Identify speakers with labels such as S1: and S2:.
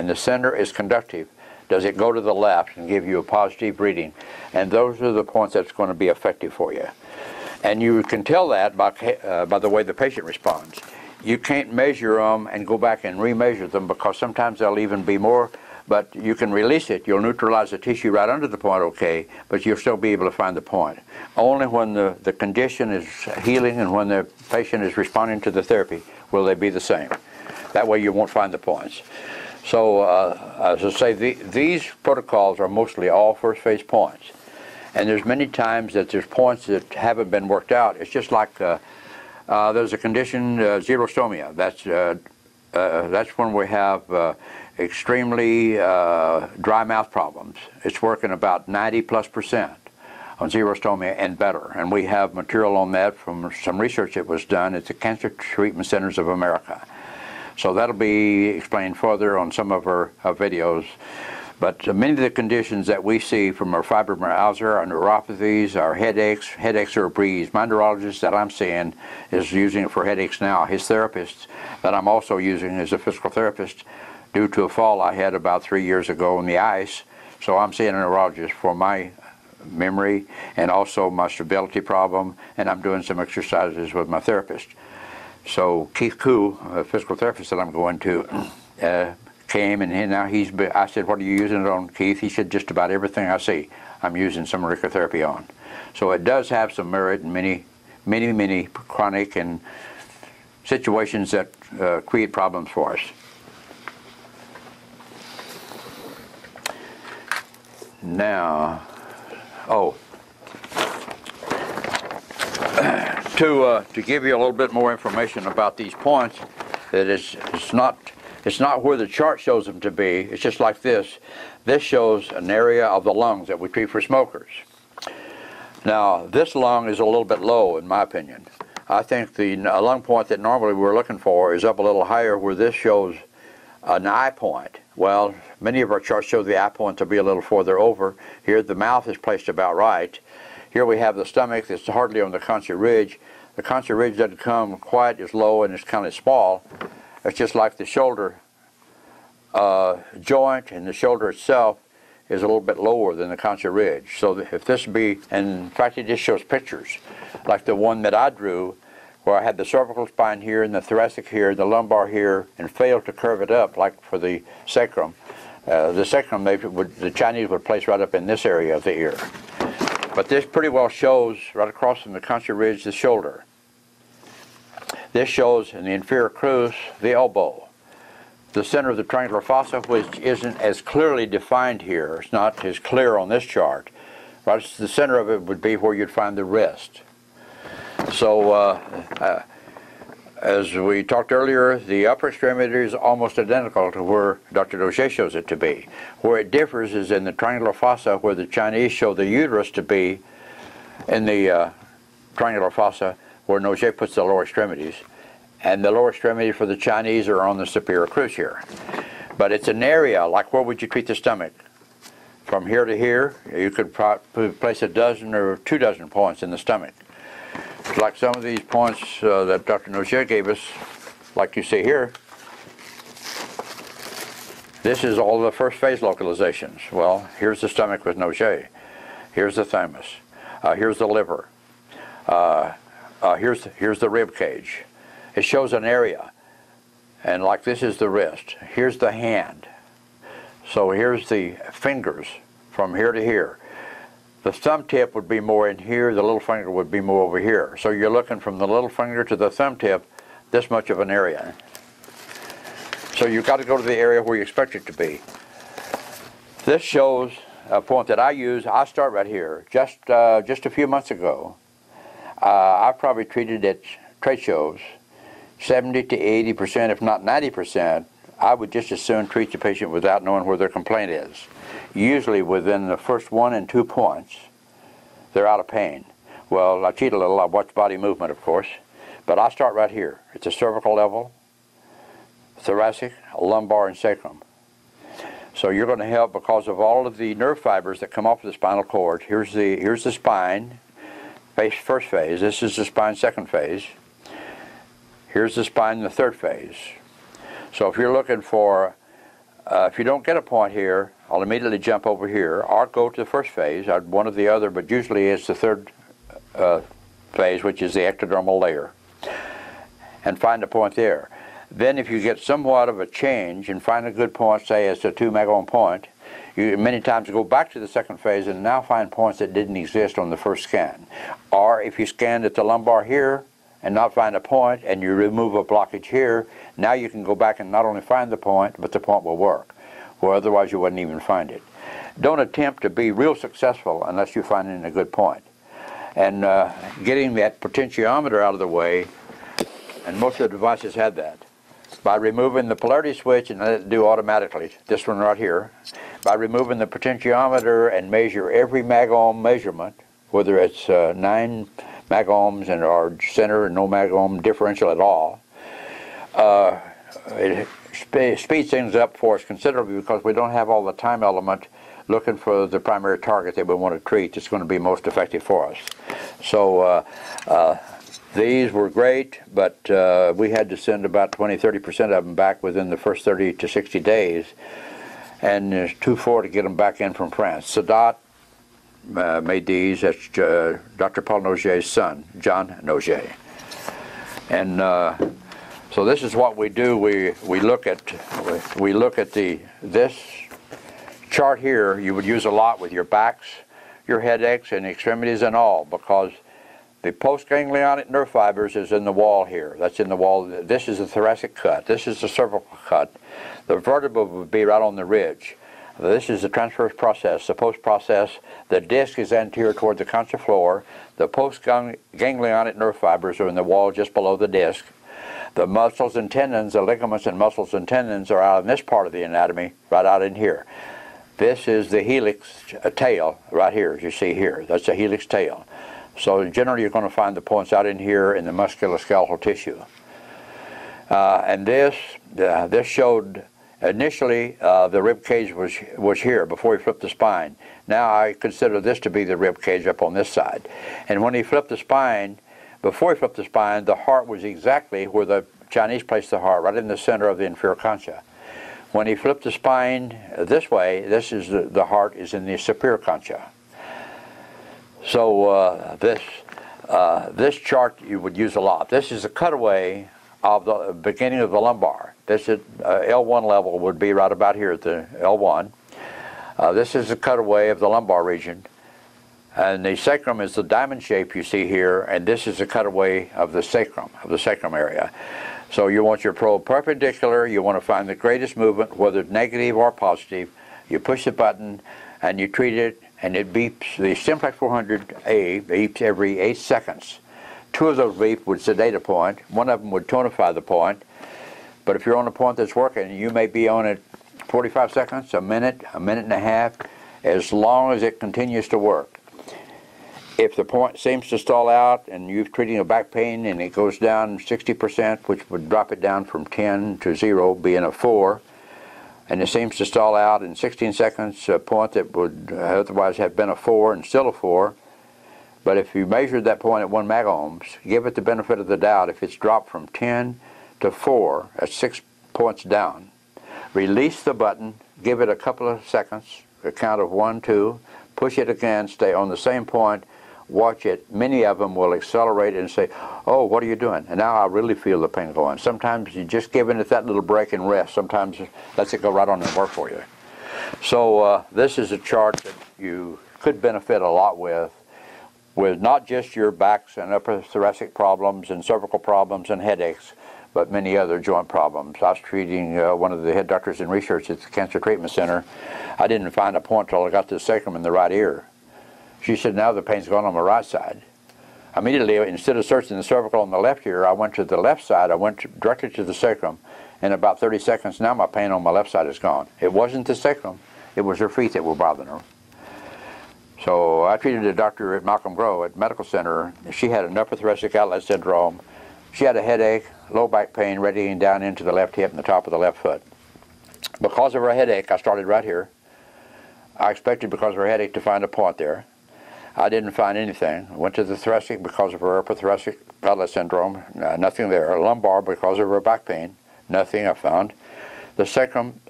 S1: and the center is conductive, does it go to the left and give you a positive reading? And those are the points that's going to be effective for you. And you can tell that by the way the patient responds. You can't measure them and go back and remeasure them, because sometimes they'll even be more, but you can release it. You'll neutralize the tissue right under the point, okay, but you'll still be able to find the point. Only when the condition is healing and when the patient is responding to the therapy will they be the same. That way you won't find the points. So, as I say, these protocols are mostly all first phase points. And there's many times that there's points that haven't been worked out. It's just like there's a condition, xerostomia. That's when we have extremely dry mouth problems. It's working about 90+% on xerostomia and better. And we have material on that from some research that was done at the Cancer Treatment Centers of America. So that'll be explained further on some of our videos. But many of the conditions that we see from our fibromyalgia, our neuropathies, our headaches are a breeze. My neurologist that I'm seeing is using it for headaches now. His therapist that I'm also using is a physical therapist due to a fall I had about 3 years ago in the ice. So I'm seeing a neurologist for my memory and also my stability problem, and I'm doing some exercises with my therapist. So Keith Koo, a physical therapist that I'm going to, came and now I said, what are you using it on, Keith? He said, just about everything I see I'm using some Auriculotherapy on. So it does have some merit in many chronic and situations that create problems for us. Now, to give you a little bit more information about these points, that it's not where the chart shows them to be. It's just like this. This shows an area of the lungs that we treat for smokers. Now, this lung is a little bit low, in my opinion. I think the lung point that normally we're looking for is up a little higher, where this shows an eye point. Well, many of our charts show the eye point to be a little further over. Here, the mouth is placed about right. Here we have the stomach that's hardly on the concha ridge. The concha ridge doesn't come quite as low and it's kind of small. It's just like the shoulder joint, and the shoulder itself is a little bit lower than the concha ridge. So if this be, and in fact it just shows pictures, like the one that I drew, where I had the cervical spine here and the thoracic here, the lumbar here, and failed to curve it up like for the sacrum. The sacrum, the Chinese would place right up in this area of the ear. But this pretty well shows right across from the concha ridge the shoulder. This shows in the inferior crus the elbow. The center of the triangular fossa, which isn't as clearly defined here, it's not as clear on this chart. Right, the center of it would be where you'd find the wrist. So, as we talked earlier, the upper extremity is almost identical to where Dr. Daucher shows it to be. Where it differs is in the triangular fossa, where the Chinese show the uterus to be in the triangular fossa, where Daucher puts the lower extremities. And the lower extremity for the Chinese are on the superior crus here. But it's an area, like where would you treat the stomach? From here to here, you could place a dozen or 2 dozen points in the stomach. Like some of these points that Dr. Daucher gave us, like you see here, this is all the first phase localizations. Well, here's the stomach with Daucher. Here's the thymus. Here's the liver. Here's the rib cage. It shows an area, and like this is the wrist. Here's the hand. So here's the fingers from here to here. The thumb tip would be more in here, the little finger would be more over here. So you're looking from the little finger to the thumb tip, this much of an area. So you've got to go to the area where you expect it to be. This shows a point that I use. I start right here. Just a few months ago, I've probably treated at trade shows 70 to 80%, if not 90%, I would just as soon treat the patient without knowing where their complaint is. Usually within the first 1 and 2 points, they're out of pain. Well, I cheat a little. I watch body movement, of course. But I start right here. It's a cervical level, thoracic, lumbar, and sacrum. So you're going to help because of all of the nerve fibers that come off of the spinal cord. Here's the spine, first phase. This is the spine, second phase. Here's the spine in the third phase. So if you're looking for If you don't get a point here, I'll immediately jump over here or go to the first phase, one or the other, but usually it's the third phase, which is the ectodermal layer, and find a point there. Then if you get somewhat of a change and find a good point, say it's a 2 megalom point, you many times go back to the second phase and now find points that didn't exist on the first scan. Or if you scanned at the lumbar here and not find a point and you remove a blockage here, now you can go back and not only find the point, but the point will work, where otherwise you wouldn't even find it. Don't attempt to be real successful unless you're finding a good point. And getting that potentiometer out of the way, and most of the devices had that, by removing the polarity switch and let it do automatically, this one right here, by removing the potentiometer and measure every megohm measurement, whether it's 9 megohms and our center and no megohm differential at all, it speeds things up for us considerably because we don't have all the time element looking for the primary target that we want to treat that's going to be most effective for us. So these were great, but we had to send about 20–30% of them back within the first 30 to 60 days, and there's 2–4 to get them back in from France. Sadat made these. That's Dr. Paul Noget's son, John Noget. And so this is what we do. We look at this chart here. You would use a lot with your backs, your headaches, and extremities and all, because the postganglionic nerve fibers is in the wall here. That's in the wall. This is the thoracic cut. This is the cervical cut. The vertebra would be right on the ridge. This is the transverse process, the post process. The disc is anterior toward the concha floor. The postganglionic nerve fibers are in the wall just below the disc. The muscles and tendons, the ligaments and muscles and tendons are out in this part of the anatomy, right out in here. This is the helix tail right here, as you see here. That's the helix tail. So generally you're going to find the points out in here in the musculoskeletal tissue. And this showed initially the rib cage was here before he flipped the spine. Now I consider this to be the rib cage up on this side. And when he flipped the spine, before he flipped the spine, the heart was exactly where the Chinese placed the heart, right in the center of the inferior concha. When he flipped the spine this way, this is the heart is in the superior concha. So this chart you would use a lot. This is a cutaway of the beginning of the lumbar. This is L1 level would be right about here at the L1. This is a cutaway of the lumbar region. And the sacrum is the diamond shape you see here, and this is a cutaway of the sacrum area. So you want your probe perpendicular, you want to find the greatest movement, whether negative or positive. You push the button and you treat it, and it beeps. The Simplex 400A beeps every 8 seconds. 2 of those beeps would sedate a point, 1 of them would tonify the point. But if you're on a point that's working, you may be on it 45 seconds, a minute and a half, as long as it continues to work. If the point seems to stall out and you're treating a back pain and it goes down 60%, which would drop it down from 10 to 0, being a 4, and it seems to stall out in 16 seconds, a point that would otherwise have been a 4 and still a 4. But if you measured that point at 1 megohms, give it the benefit of the doubt. If it's dropped from 10 to 4, that's 6 points down. Release the button, give it a couple of seconds, a count of 1, 2, push it again, stay on the same point, watch it. Many of them will accelerate and say, oh, what are you doing? And now I really feel the pain going. Sometimes you just giving it that little break and rest. Sometimes it lets it go right on and work for you. So this is a chart that you could benefit a lot with not just your backs and upper thoracic problems and cervical problems and headaches, but many other joint problems. I was treating one of the head doctors in research at the Cancer Treatment Center. I didn't find a point until I got to the sacrum in the right ear. She said, now the pain's gone on the right side. Immediately, instead of searching the cervical on the left ear, I went to the left side. I went directly to the sacrum. In about 30 seconds, now my pain on my left side is gone. It wasn't the sacrum. It was her feet that were bothering her. So I treated a doctor at Malcolm Grove at Medical Center. She had an upper thoracic outlet syndrome. She had a headache, low back pain, radiating down into the left hip and the top of the left foot. Because of her headache, I started right here. I expected, because of her headache, to find a point there. I didn't find anything. I went to the thoracic because of her upper thoracic outlet syndrome. Nothing there. Lumbar because of her back pain. Nothing I found. The sacrum